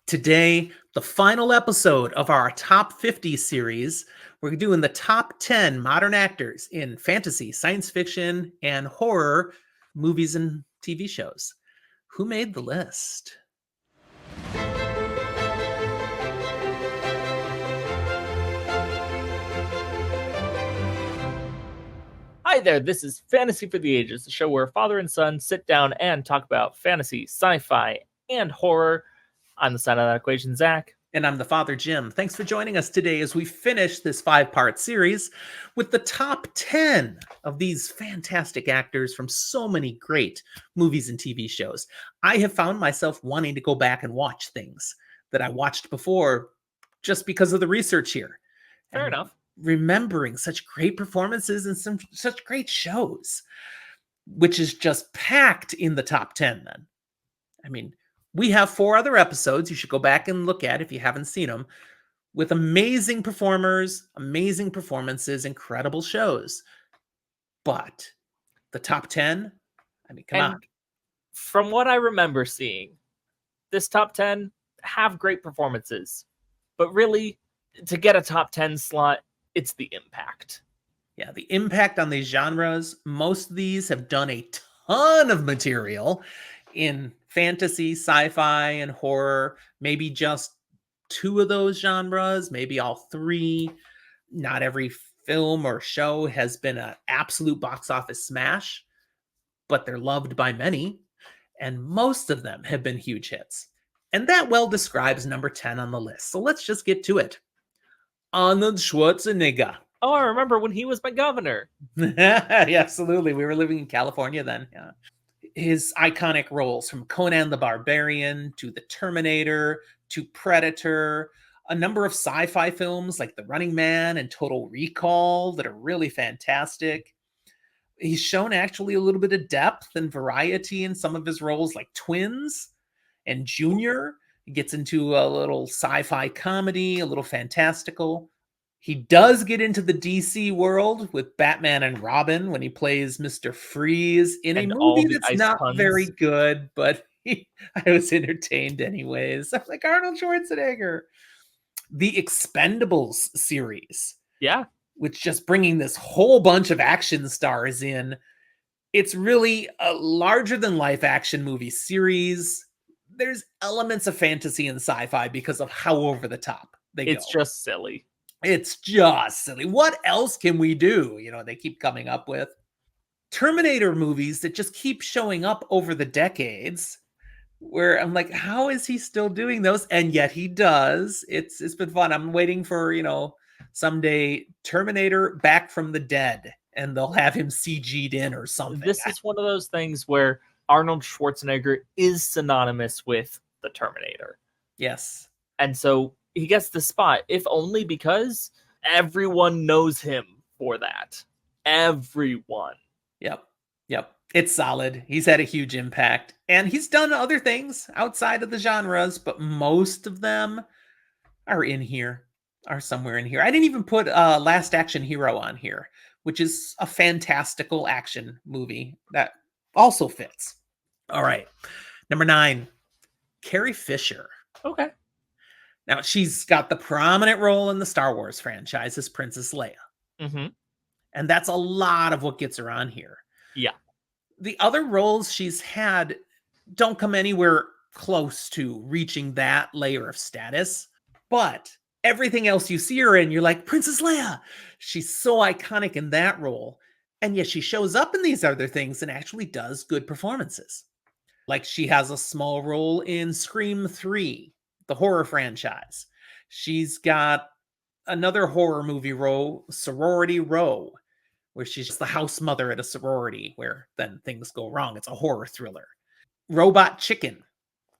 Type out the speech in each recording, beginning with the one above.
Today, the final episode of our top 50 series. We're doing the top 10 modern actors in fantasy, science fiction, and horror movies and TV shows. Who made the list? Hi there, this is Fantasy for the Ages, the show where father and son sit down and talk about fantasy, sci-fi, and horror. I'm the son of that equation, Zach. And I'm the father, Jim. Thanks for joining us today as we finish this 5-part series with the top 10 of these fantastic actors from so many great movies and TV shows. I have found myself wanting to go back and watch things that I watched before just because of the research here. Fair enough. Remembering such great performances and such great shows, which is just packed in the top 10 then. I mean, we have 4 other episodes you should go back and look at if you haven't seen them, with amazing performers, amazing performances, incredible shows. But the top 10, I mean, come on. From what I remember seeing, this top 10 have great performances. But really, to get a top 10 slot, it's the impact. Yeah, the impact on these genres. Most of these have done a ton of material in fantasy, sci-fi, and horror. Maybe just 2 of those genres, maybe all 3. Not every film or show has been an absolute box office smash, but they're loved by many, and most of them have been huge hits. And that well describes number 10 on the list. So let's just get to it. Arnold Schwarzenegger. Oh, I remember when he was my governor. Yeah, absolutely. We were living in California then. Yeah. His iconic roles from Conan the Barbarian to The Terminator to Predator, a number of sci-fi films like The Running Man and Total Recall that are really fantastic. He's shown actually a little bit of depth and variety in some of his roles like Twins and Junior. He gets into a little sci-fi comedy, a little fantastical. He does get into the DC world with Batman and Robin when he plays Mr. Freeze in a movie that's not very good, but I was entertained anyways. I'm like, Arnold Schwarzenegger. The Expendables series. Yeah. Which just bringing this whole bunch of action stars in. It's really a larger-than-life action movie series. There's elements of fantasy and sci-fi because of how over the top they go. It's just silly. It's just silly. What else can we do? They keep coming up with Terminator movies that just keep showing up over the decades where I'm like, how is he still doing those? And yet he does. It's been fun. I'm waiting for, someday Terminator Back from the Dead and they'll have him CG'd in or something. This is one of those things where Arnold Schwarzenegger is synonymous with the Terminator. Yes. And so he gets the spot, if only because everyone knows him for that. Everyone. Yep. It's solid. He's had a huge impact. And he's done other things outside of the genres, but most of them are somewhere in here. I didn't even put Last Action Hero on here, which is a fantastical action movie that also fits. All right. Number 9, Carrie Fisher. Okay. Now, she's got the prominent role in the Star Wars franchise as Princess Leia. Mm-hmm. And that's a lot of what gets her on here. Yeah. The other roles she's had don't come anywhere close to reaching that layer of status. But everything else you see her in, you're like, Princess Leia. She's so iconic in that role. And yet she shows up in these other things and actually does good performances. Like she has a small role in Scream 3, the horror franchise. She's got another horror movie role, Sorority Row, where she's the house mother at a sorority where then things go wrong. It's a horror thriller. Robot Chicken.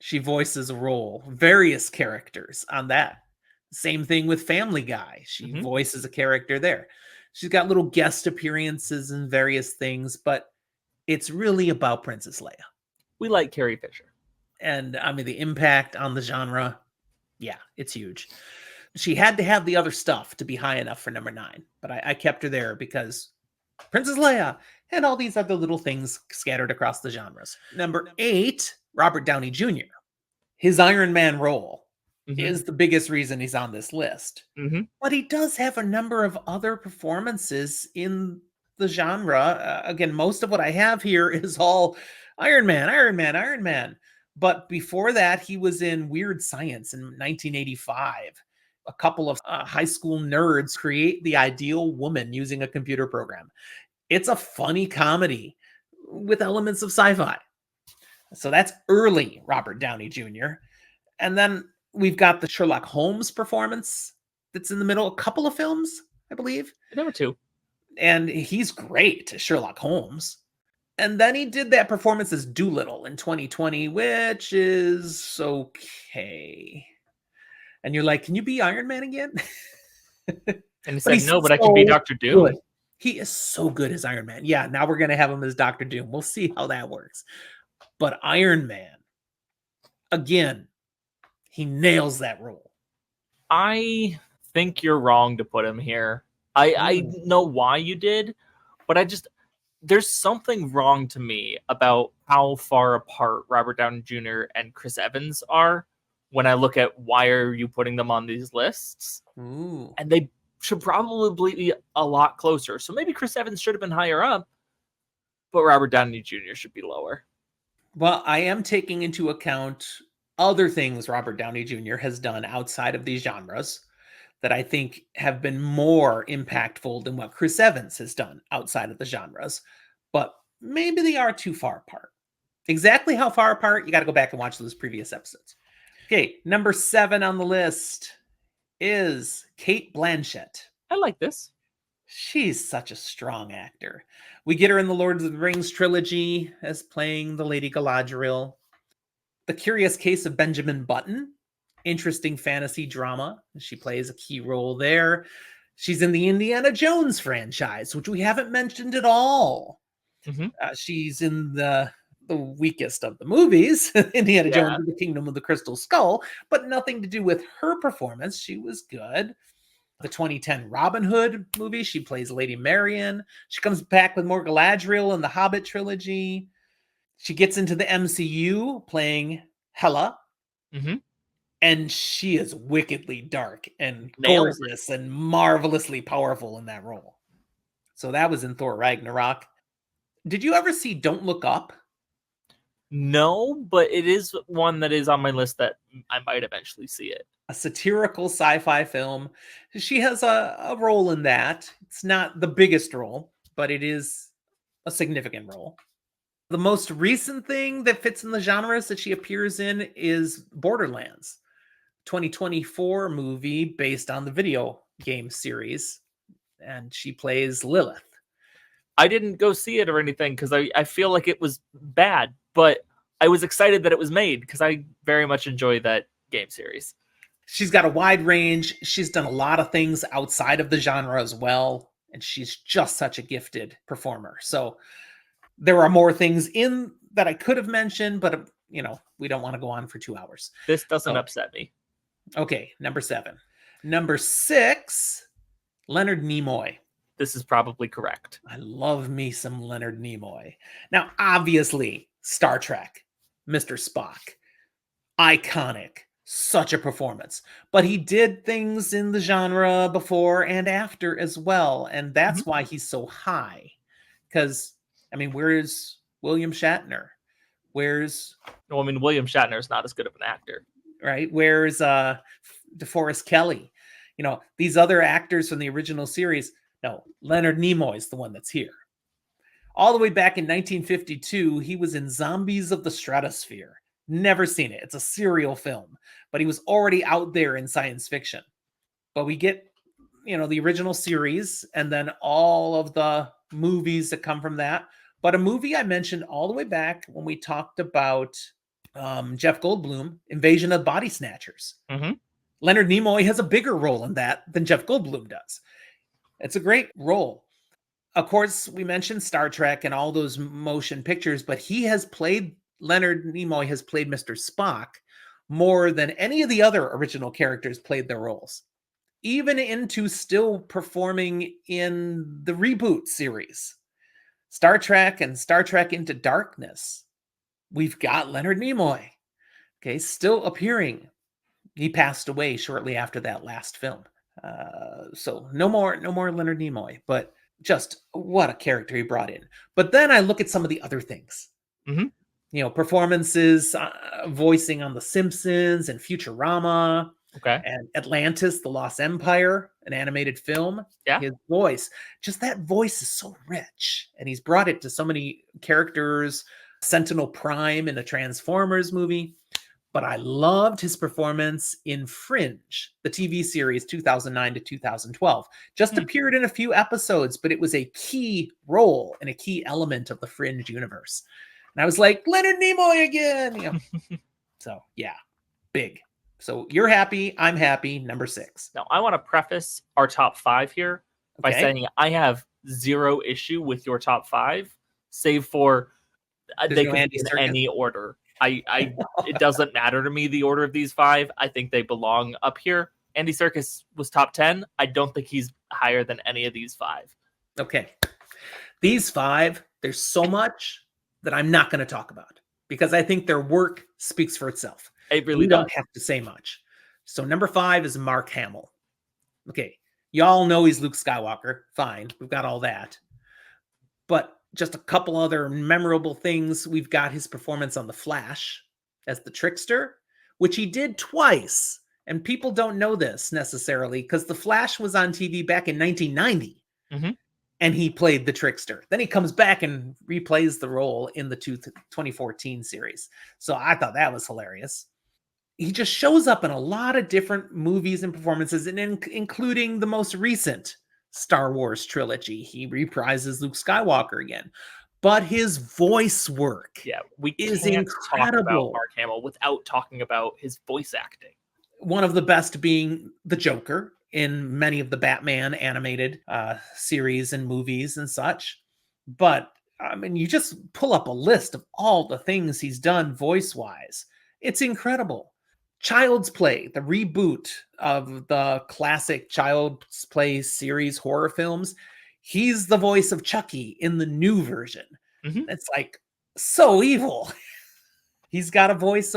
She voices a role, various characters on that. Same thing with Family Guy. She voices a character there. She's got little guest appearances in various things, but it's really about Princess Leia. We like Carrie Fisher. And I mean, the impact on the genre, yeah, it's huge. She had to have the other stuff to be high enough for number 9, but I kept her there because Princess Leia and all these other little things scattered across the genres. Number 8, Robert Downey Jr. His Iron Man role Hmm. is the biggest reason he's on this list. Hmm. But he does have a number of other performances in the genre. Again, most of what I have here is all Iron Man, Iron Man, Iron Man. But before that, he was in Weird Science in 1985. A couple of high school nerds create the ideal woman using a computer program. It's a funny comedy with elements of sci-fi. So that's early Robert Downey Jr. And then we've got the Sherlock Holmes performance that's in the middle, a couple of films, I believe. Number two. And he's great as Sherlock Holmes. And then he did that performance as Doolittle in 2020, which is okay. And you're like, can you be Iron Man again? And he But said, he's no, but I can be so Dr. Doom. good. He is so good as Iron Man. Yeah, now we're going to have him as Dr. Doom. We'll see how that works. But Iron Man, again, he nails that role. I think you're wrong to put him here. I know why you did, but there's something wrong to me about how far apart Robert Downey Jr. and Chris Evans are when I look at why are you putting them on these lists. Ooh. And they should probably be a lot closer. So maybe Chris Evans should have been higher up, but Robert Downey Jr. should be lower. Well, I am taking into account other things Robert Downey Jr. has done outside of these genres that I think have been more impactful than what Chris Evans has done outside of the genres. But maybe they are too far apart. Exactly how far apart, you got to go back and watch those previous episodes. Okay, number 7 on the list is Cate Blanchett. I like this. She's such a strong actor. We get her in the Lord of the Rings trilogy as playing the Lady Galadriel. The Curious Case of Benjamin Button, interesting fantasy drama. She plays a key role there. She's in the Indiana Jones franchise, which we haven't mentioned at all. Mm-hmm. She's in the weakest of the movies, Indiana Jones and the Kingdom of the Crystal Skull, but nothing to do with her performance. She was good. The 2010 Robin Hood movie, she plays Lady Marion. She comes back with more Galadriel in the Hobbit trilogy. She gets into the MCU playing Hela. Mm-hmm. And she is wickedly dark and Nails gorgeous and marvelously powerful in that role. So that was in Thor Ragnarok. Did you ever see Don't Look Up? No, but it is one that is on my list that I might eventually see it. A satirical sci-fi film. She has a role in that. It's not the biggest role, but it is a significant role. The most recent thing that fits in the genres that she appears in is Borderlands, 2024 movie based on the video game series, and she plays Lilith. I didn't go see it or anything because I feel like it was bad, but I was excited that it was made because I very much enjoy that game series. She's got a wide range. She's done a lot of things outside of the genre as well, and she's just such a gifted performer. So there are more things in that I could have mentioned, but we don't want to go on for 2 hours. This doesn't upset me. Okay, number 7. Number 6, Leonard Nimoy. This is probably correct. I love me some Leonard Nimoy. Now, obviously, Star Trek, Mr. Spock, iconic, such a performance. But he did things in the genre before and after as well, and that's why he's so high. Because, where's William Shatner? Where's... Well, William Shatner is not as good of an actor. Right? Where's DeForest Kelley? These other actors from the original series... No, Leonard Nimoy is the one that's here. All the way back in 1952, he was in Zombies of the Stratosphere. Never seen it. It's a serial film, but he was already out there in science fiction. But we get, the original series and then all of the movies that come from that. But a movie I mentioned all the way back when we talked about Jeff Goldblum, Invasion of Body Snatchers. Mm-hmm. Leonard Nimoy has a bigger role in that than Jeff Goldblum does. It's a great role. Of course, we mentioned Star Trek and all those motion pictures, but Leonard Nimoy has played Mr. Spock more than any of the other original characters played their roles. Even into still performing in the reboot series, Star Trek and Star Trek Into Darkness. We've got Leonard Nimoy, okay, still appearing. He passed away shortly after that last film. So no more Leonard Nimoy, but just what a character he brought in. But then I look at some of the other things. Mhm. Performances, voicing on The Simpsons and Futurama Okay. and Atlantis, The Lost Empire, an animated film. Yeah. His voice, just that voice is so rich. And he's brought it to so many characters, Sentinel Prime in a Transformers movie. But I loved his performance in Fringe, the TV series 2009 to 2012. Just appeared in a few episodes, but it was a key role and a key element of the Fringe universe. And I was like, Leonard Nimoy again. So, yeah, big. So you're happy. I'm happy. Number 6. Now, I want to preface our top 5 here by Okay. saying I have zero issue with your top 5, save for they no could Andy be in Serkis? any order. It doesn't matter to me the order of these 5. I think they belong up here. Andy Serkis was top 10. I don't think he's higher than any of these 5. Okay. These 5, there's so much that I'm not going to talk about because I think their work speaks for itself. It really We does. don't have to say much. So number 5 is Mark Hamill. Okay. Y'all know he's Luke Skywalker. Fine. We've got all that. But just a couple other memorable things. We've got his performance on The Flash as the Trickster, which he did twice. And people don't know this necessarily because The Flash was on TV back in 1990. Mhm. And he played the Trickster. Then he comes back and replays the role in the 2014 series. So I thought that was hilarious. He just shows up in a lot of different movies and performances, and including the most recent Star Wars trilogy. He reprises Luke Skywalker again. But his voice work we is can't talk about incredible. Mark Hamill without talking about his voice acting. One of the best being the Joker in many of the Batman animated series and movies and such. But I mean, you just pull up a list of all the things he's done voice-wise. It's incredible. Child's Play, the reboot of the classic Child's Play series horror films. He's the voice of Chucky in the new version. Mhm. It's like so evil. He's got a voice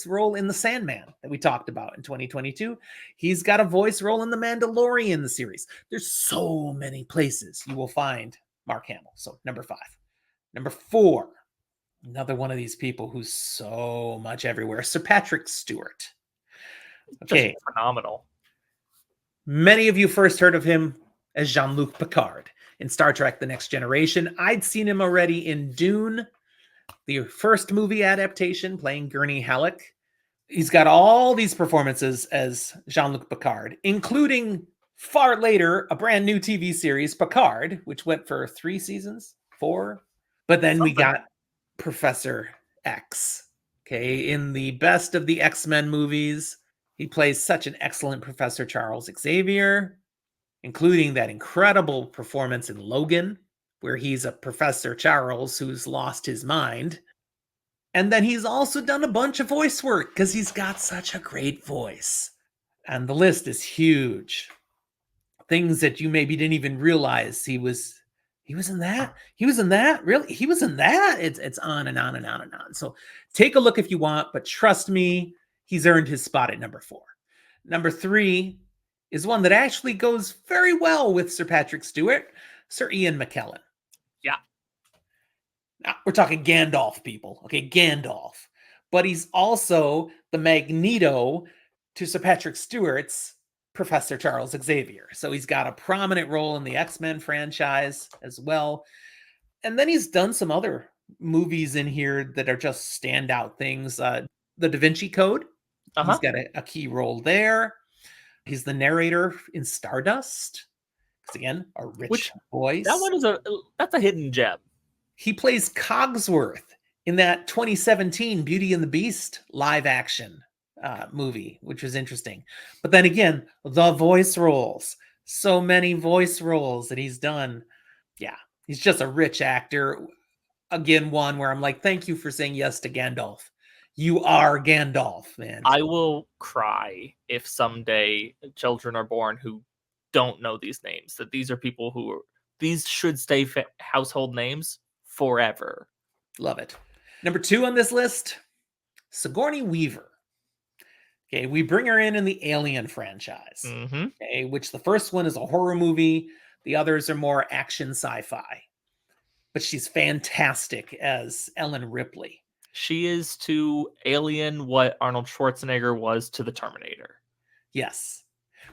role in The Sandman that we talked about in 2022. He's got a voice role in The Mandalorian, the series. There's so many places you will find Mark Hamill. So number 5. Number 4, another one of these people who's so much everywhere, Sir Patrick Stewart. Okay. Just phenomenal. Many of you first heard of him as Jean-Luc Picard in Star Trek: The Next Generation. I'd seen him already in Dune, the first movie adaptation, playing Gurney Halleck. He's got all these performances as Jean-Luc Picard, including far later a brand new TV series, Picard, which went for 3 seasons, 4. But then we got Professor X. Okay, in the best of the X-Men movies, he plays such an excellent Professor Charles Xavier, including that incredible performance in Logan, where he's a Professor Charles who's lost his mind. And then he's also done a bunch of voice work because he's got such a great voice. And the list is huge. Things that you maybe didn't even realize he was in that. He was in that. Really? He was in that. It's on and on and on and on. So take a look if you want, but trust me, he's earned his spot at number 4. Number 3 is one that actually goes very well with Sir Patrick Stewart, Sir Ian McKellen. Yeah. Now, we're talking Gandalf, people. Okay, Gandalf. But he's also the Magneto to Sir Patrick Stewart's Professor Charles Xavier. So he's got a prominent role in the X-Men franchise as well. And then he's done some other movies in here that are just standout things. The Da Vinci Code. He's got a key role there. He's the narrator in Stardust. Because again, a rich voice. That one is that's a hidden gem. He plays Cogsworth in that 2017 Beauty and the Beast live action movie, which was interesting. But then again, the voice roles. So many voice roles that he's done. Yeah, he's just a rich actor. Again, one where I'm like, thank you for saying yes to Gandalf. You are Gandalf, man. I will cry if someday children are born who don't know these names. That these are people these should stay household names forever. Love it. Number 2 on this list, Sigourney Weaver. Okay, we bring her in the Alien franchise. Mm-hmm. Okay, which the first one is a horror movie, the others are more action sci-fi. But she's fantastic as Ellen Ripley. She is to Alien what Arnold Schwarzenegger was to the Terminator. Yes.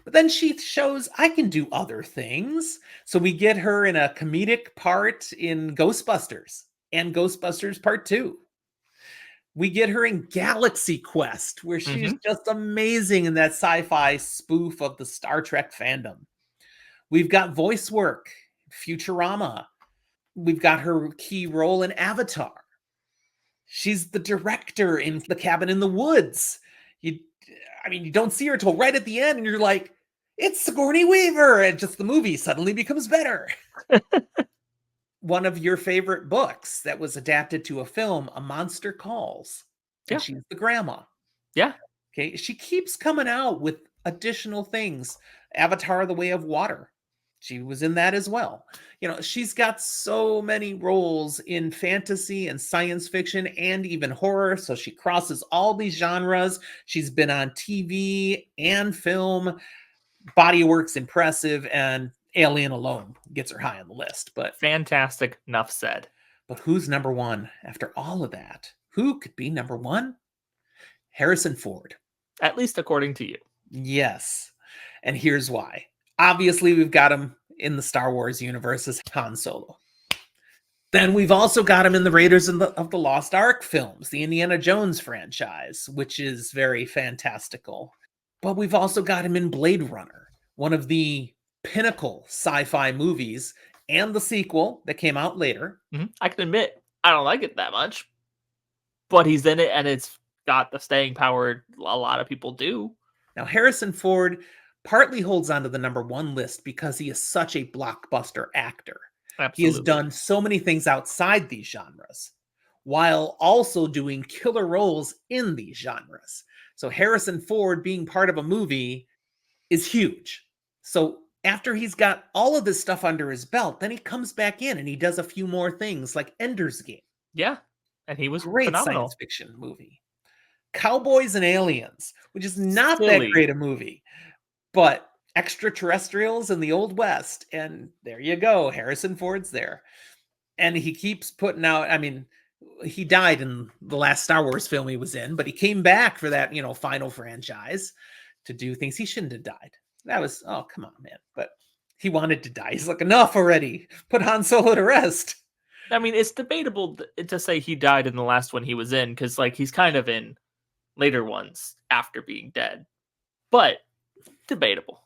But then she shows I can do other things. So we get her in a comedic part in Ghostbusters and Ghostbusters Part 2. We get her in Galaxy Quest, where she's just amazing in that sci-fi spoof of the Star Trek fandom. We've got voice work, Futurama. We've got her key role in Avatar. She's the director in The Cabin in the Woods. You don't see her till right at the end, and you're like, it's Sigourney Weaver, and just the movie suddenly becomes better. One of your favorite books that was adapted to a film, A Monster Calls. And she's the grandma. Yeah. Okay. She keeps coming out with additional things. Avatar, The Way of Water. She was in that as well. She's got so many roles in fantasy and science fiction and even horror. So she crosses all these genres. She's been on TV and film. Body of work's impressive, and Alien alone gets her high on the list. But fantastic. Enough said. But who's number one after all of that? Who could be number one? Harrison Ford. At least according to you. Yes. And here's why. Obviously, we've got him in the Star Wars universe as Han Solo. Then we've also got him in the Raiders of the Lost Ark films, the Indiana Jones franchise, which is very fantastical. But we've also got him in Blade Runner, one of the pinnacle sci-fi movies, and the sequel that came out later. I can admit, I don't like it that much, but he's in it, and it's got the staying power a lot of people do. Now, Harrison Ford partly holds on to the number one list because he is such a blockbuster actor. Absolutely. He has done so many things outside these genres, while also doing killer roles in these genres. So Harrison Ford being part of a movie is huge. So after he's got all of this stuff under his belt, then he comes back in and he does a few more things like Ender's Game. Yeah, and he was great phenomenal. Science fiction movie. Cowboys and Aliens, which is not that great a movie, but extraterrestrials in the Old West. And there you go. Harrison Ford's there. And he keeps putting out, he died in the last Star Wars film he was in, but he came back for that, final franchise to do things. He shouldn't have died. That was, oh, come on, man. But he wanted to die. He's like, enough already. Put Han Solo to rest. It's debatable to say he died in the last one he was in, because he's kind of in later ones after being dead. But debatable.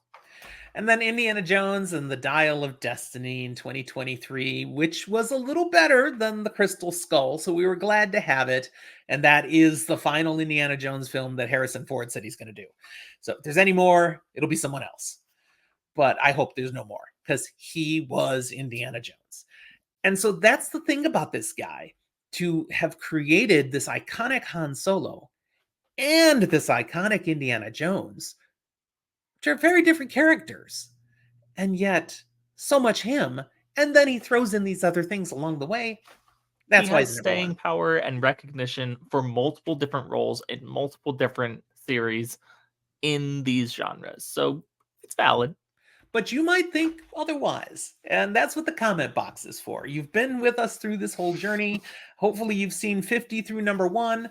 And then Indiana Jones and the Dial of Destiny in 2023, which was a little better than the Crystal Skull. So we were glad to have it. And that is the final Indiana Jones film that Harrison Ford said he's going to do. So if there's any more, it'll be someone else. But I hope there's no more, because he was Indiana Jones. And so that's the thing about this guy, to have created this iconic Han Solo and this iconic Indiana Jones, which are very different characters, and yet so much him. And then he throws in these other things along the way. That's why he's staying power and recognition for multiple different roles in multiple different series in these genres. So it's valid. But you might think otherwise. And that's what the comment box is for. You've been with us through this whole journey. Hopefully you've seen 50 through number 1.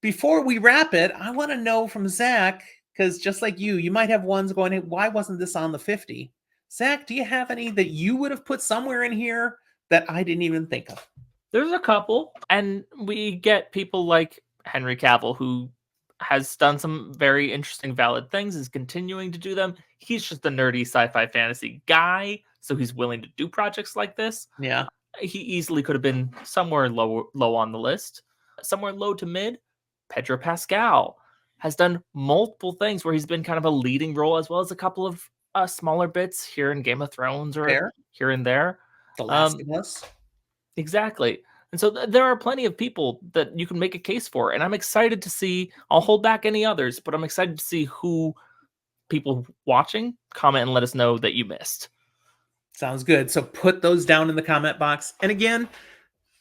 Before we wrap it, I want to know from Zach, because just like you might have ones going, hey, why wasn't this on the 50? Zach, do you have any that you would have put somewhere in here that I didn't even think of? There's a couple, and we get people like Henry Cavill, who has done some very interesting, valid things, is continuing to do them. He's just a nerdy sci-fi fantasy guy, so he's willing to do projects like this. Yeah. He easily could have been somewhere low on the list. Somewhere low to mid. Pedro Pascal has done multiple things where he's been kind of a leading role, as well as a couple of smaller bits here in Game of Thrones or here and there. The Last of Us. Exactly. And so there are plenty of people that you can make a case for. And I'm excited to see, I'll hold back any others, but I'm excited to see who people watching comment and let us know that you missed. Sounds good. So put those down in the comment box. And again,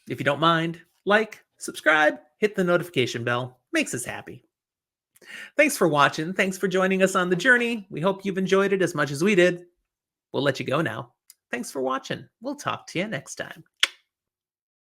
if you don't mind, like, subscribe, hit the notification bell. Makes us happy. Thanks for watching. Thanks for joining us on the journey. We hope you've enjoyed it as much as we did. We'll let you go now. Thanks for watching. We'll talk to you next time.